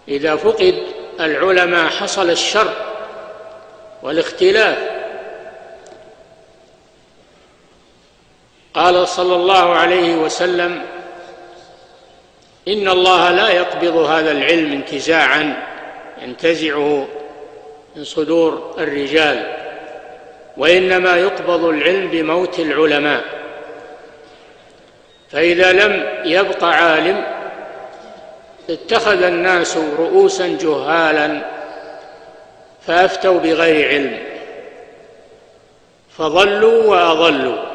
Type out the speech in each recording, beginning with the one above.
إذا فقد العلماء حصل الشر والاختلاف. قال صلى الله عليه وسلم: إن الله لا يقبض هذا العلم انتزاعا ينتزعه من صدور الرجال، وإنما يقبض العلم بموت العلماء. فإذا لم يبق عالم اتخذ الناس رؤوسا جهالا فأفتوا بغير علم فضلوا وأضلوا.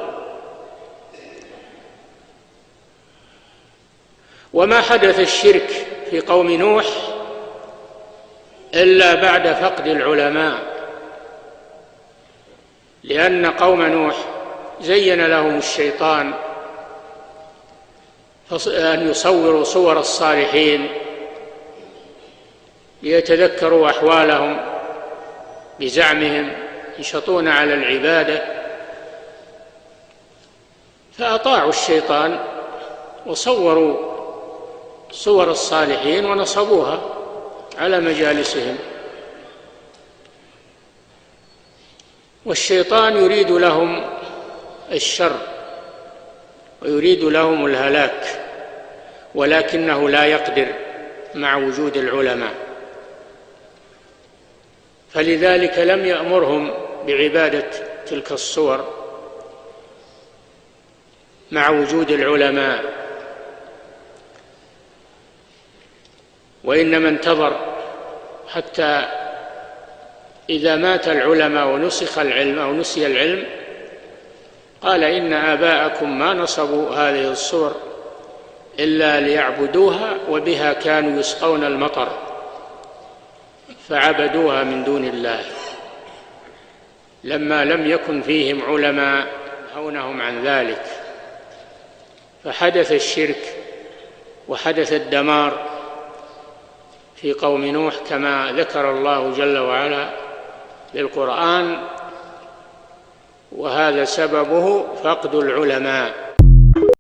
وما حدث الشرك في قوم نوح إلا بعد فقد العلماء، لأن قوم نوح زين لهم الشيطان أن يصوروا صور الصالحين ليتذكروا أحوالهم بزعمهم ينشطون على العبادة، فأطاعوا الشيطان وصوروا صور الصالحين ونصبوها على مجالسهم. والشيطان يريد لهم الشر ويريد لهم الهلاك، ولكنه لا يقدر مع وجود العلماء، فلذلك لم يأمرهم بعبادة تلك الصور مع وجود العلماء، وإنما انتظر حتى إذا مات العلماء ونسخ العلم أو نسي العلم قال: إن آباءكم ما نصبوا هذه الصور إلا ليعبدوها وبها كانوا يسقون المطر فعبدوها من دون الله، لما لم يكن فيهم علماء ينهونهم عن ذلك. فحدث الشرك وحدث الدمار في قوم نوح كما ذكر الله جل وعلا بالقرآن، وهذا سببه فقد العلماء.